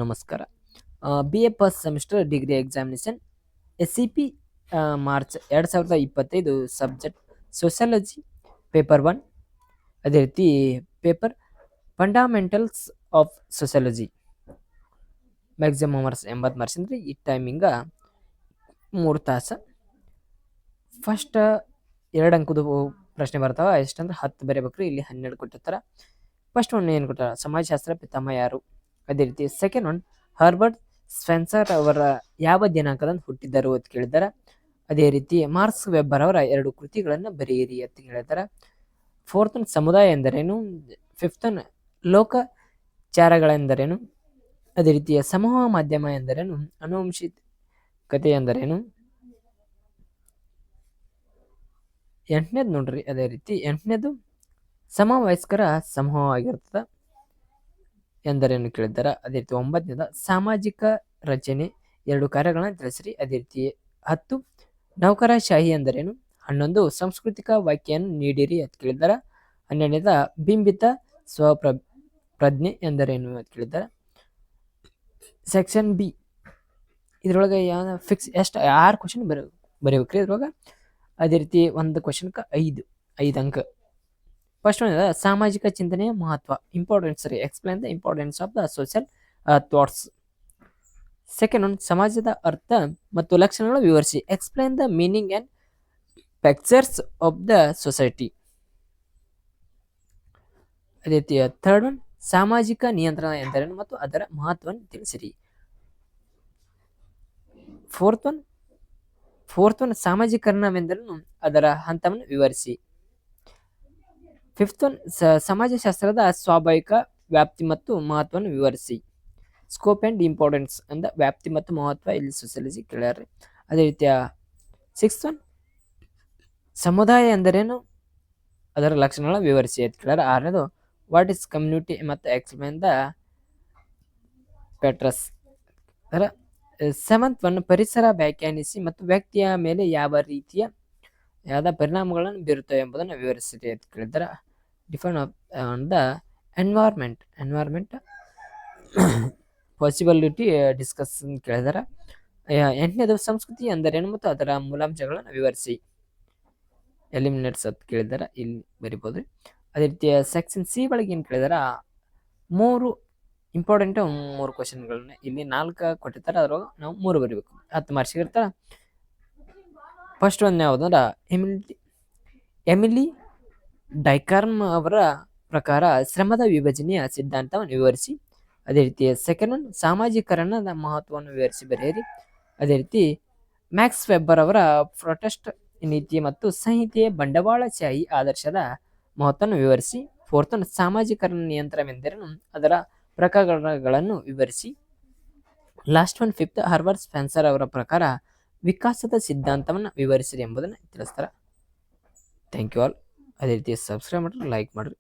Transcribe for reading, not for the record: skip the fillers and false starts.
ನಮಸ್ಕಾರ. BA first semester degree examination SCP March 2025 subject sociology paper 1, ಅದೇ ರೀತಿ paper fundamentals of sociology. Maximum marks 80 marks ಅಂದ್ರೆ ಈ timing 3 ತಾಸು. ಫಸ್ಟ್ 2 ಅಂಕದ ಪ್ರಶ್ನೆ ಬರ್ತಾವ. ಎಷ್ಟಂದ್ರೆ 10 ಬರೀಬೇಕ್ರಿ. ಇಲ್ಲಿ 12 ಕೊಟ್ಟಿರ್ತಾರ. ಫಸ್ಟ್ ಒನ್ ಏನು ಕೊಟ್ಟಾರ, ಸಮಾಜಶಾಸ್ತ್ರ ಪಿತಾಮಹ ಯಾರು. ಅದೇ ರೀತಿ ಸೆಕೆಂಡ್ ಒನ್, ಹರ್ಬರ್ಟ್ ಸ್ಪೆನ್ಸರ್ ಅವರ ಯಾವ ದಿನಾಂಕದಂದು ಹುಟ್ಟಿದ್ದರು ಅಂತ ಕೇಳಿದಾರ. ಅದೇ ರೀತಿ ಮಾರ್ಕ್ಸ್ ವೆಬ್ಬರ್ ಅವರ 2 ಕೃತಿಗಳನ್ನು ಬರೆಯಿರಿ ಅಂತ ಹೇಳಿದಾರ. ಫೋರ್ತ್ ಒನ್, ಸಮುದಾಯ ಎಂದರೇನು. ಫಿಫ್ತ್ ಒನ್, ಲೋಕಚಾರಗಳೆಂದರೇನು. ಅದೇ ರೀತಿಯ ಸಮೂಹ ಮಾಧ್ಯಮ ಎಂದರೇನು. ಆನುವಂಶಿಕತೆ ಎಂದರೇನು. 8ನೇದು ನೋಡ್ರಿ, ಅದೇ ರೀತಿ 8ನೇದು ಸಮವಯಸ್ಕರ ಸಮೂಹವಾಗಿರ್ತದ ಎಂದರೇನು ಕೇಳಿದ್ದಾರೆ. ಅದೇ ರೀತಿ 9ನೇದ ಸಾಮಾಜಿಕ ರಚನೆ 2 ಕಾರ್ಯಗಳನ್ನ ತಿಳಿಸ್ರಿ. ಅದೇ ರೀತಿ 10 ನೌಕರಶಾಹಿ ಎಂದರೇನು. 11 ಸಾಂಸ್ಕೃತಿಕ ವ್ಯಾಖ್ಯೆಯನ್ನು ನೀಡಿರಿ ಅಂತ ಕೇಳಿದ್ದಾರೆ. 12ನೇದ ಬಿಂಬಿತ ಸ್ವಪ್ರಜ್ಞೆ ಎಂದರೇನು ಅಂತ ಕೇಳಿದ್ದಾರೆ. ಸೆಕ್ಷನ್ ಬಿ ಇದ್ರೊಳಗೆ ಫಿಕ್ಸ್ ಎಷ್ಟು 6 ಕ್ವಶನ್ ಬರೀಬೇಕ್ರಿ ಇದ್ರೊಳಗೆ. ಅದೇ ರೀತಿ ಒಂದು ಕ್ವಶನ್ಗೆ 5 ಅಂಕ. ಫಸ್ಟ್ ಒನ್, ಸಾಮಾಜಿಕ ಚಿಂತನೆಯ ಮಹತ್ವ, ಇಂಪಾರ್ಟೆನ್ಸ್ ರೀ. Explain the importance of the social thoughts. Second one, ಸಮಾಜದ ಅರ್ಥ ಮತ್ತು ಲಕ್ಷಣಗಳು ವಿವರಿಸಿ. Explain the meaning and pictures of the society. ಅದೇ ರೀತಿ ಥರ್ಡ್ ಒನ್, ಸಾಮಾಜಿಕ ನಿಯಂತ್ರಣ ಎಂದರೇನು ಮತ್ತು ಅದರ ಮಹತ್ವವನ್ನು ತಿಳಿಸಿರಿ. ಫೋರ್ತ್ ಒನ್, ಸಾಮಾಜೀಕರಣವೆಂದರೇನು, ಅದರ ಹಂತವನ್ನು ವಿವರಿಸಿ. ಫಿಫ್ತ್ ಒನ್, ಸಮಾಜಶಾಸ್ತ್ರದ ಸ್ವಾಭಾವಿಕ ವ್ಯಾಪ್ತಿ ಮತ್ತು ಮಹತ್ವವನ್ನು ವಿವರಿಸಿ. ಸ್ಕೋಪ್ ಅಂಡ್ ಇಂಪಾರ್ಟೆನ್ಸ್ ಅಂದ ವ್ಯಾಪ್ತಿ ಮತ್ತು ಮಹತ್ವ ಇಲ್ಲಿ ಸೋಷಿಯಾಲಜಿ ಕೇಳ್ಯಾರ. ಅದೇ ರೀತಿಯ ಸಿಕ್ಸ್ತ್ ಒನ್, ಸಮುದಾಯ ಎಂದರೇನು, ಅದರ ಲಕ್ಷಣಗಳ ವಿವರಿಸಿ ಅಂತ ಕೇಳ್ಯಾರ. 6ನೇದು, ವಾಟ್ ಇಸ್ ಕಮ್ಯುನಿಟಿ ಮತ್ತು ಎಕ್ಸ್ಪ್ಲೈನ್ ದ ಪೆಟ್ರಸ್. 7th ಒನ್, ಪರಿಸರ ವ್ಯಾಖ್ಯಾನಿಸಿ ಮತ್ತು ವ್ಯಕ್ತಿಯ ಮೇಲೆ ಯಾವ ರೀತಿಯ ಪರಿಣಾಮಗಳನ್ನು ಬೀರುತ್ತವೆ ಎಂಬುದನ್ನು ವಿವರಿಸಿರಿ ಅಂತ ಕೇಳಿದ್ದಾರೆ. Define on the environment possibility discuss ಅಂತ ಕೇಳಿದ್ದಾರೆ. 8ನೇದು, ಸಂಸ್ಕೃತಿ ಎಂದರೇನು ಮತ್ತು ಅದರ ಮೂಲಾಂಶಗಳನ್ನು ವಿವರಿಸಿ. ಎಲಿಮಿನೇಟ್ಸ್ ಅಂತ ಕೇಳಿದ್ದಾರೆ, ಇಲ್ಲಿ ಬರಿಬೋದು. ಅದೇ ರೀತಿ ಸೆಕ್ಷನ್ ಸಿ ಒಳಗೆ ಏನು ಕೇಳಿದಾರ, 3 ಇಂಪಾರ್ಟೆಂಟ್ 3 ಕ್ವಶನ್ಗಳನ್ನ ಇಲ್ಲಿ 4 ಕೊಟ್ಟಿರ್ತಾರೆ. ಅದ್ರೊಳಗೆ ನಾವು 3 ಬರಿಬೇಕು. 10 ಮಾರ್ಕ್ಸಿಗೆ ಇರ್ತಾರ. ಫಸ್ಟ್ ಒಂದು ಯಾವುದಂದ್ರೆ ಎಮಿಲಿ ಡೈಕಾರ್ಮ್ ಅವರ ಪ್ರಕಾರ ಶ್ರಮದ ವಿಭಜನೆಯ ಸಿದ್ಧಾಂತವನ್ನು ವಿವರಿಸಿ. ಅದೇ ರೀತಿ ಸೆಕೆಂಡ್ ಒನ್, ಸಾಮಾಜೀಕರಣದ ಮಹತ್ವವನ್ನು ವಿವರಿಸಿ ಬರೆಯಿರಿ. ಅದೇ ರೀತಿ ಮ್ಯಾಕ್ಸ್ ವೆಬ್ಬರ್ ಅವರ ಪ್ರೊಟೆಸ್ಟ್ ನೀತಿ ಮತ್ತು ಸಂಹಿತೆಯ ಬಂಡವಾಳಶಾಹಿ ಆದರ್ಶದ ಮಹತ್ವವನ್ನು ವಿವರಿಸಿ. ಫೋರ್ತ್ ಒನ್, ಸಾಮಾಜೀಕರಣ ನಿಯಂತ್ರಣವೆಂದರೇನು, ಅದರ ಪ್ರಕಾರಗಳನ್ನು ವಿವರಿಸಿ. Last one, fifth, Herbert Spencer ಅವರ ಪ್ರಕಾರ ವಿಕಾಸದ ಸಿದ್ಧಾಂತವನ್ನು ವಿವರಿಸಿರಿ ಎಂಬುದನ್ನು ತಿಳಿಸ್ತಾರೆ. Thank you all. ಅದೇ ರೀತಿ ಸಬ್ಸ್ಕ್ರೈಬ್ ಮಾಡಿರಿ, ಲೈಕ್ ಮಾಡಿರಿ.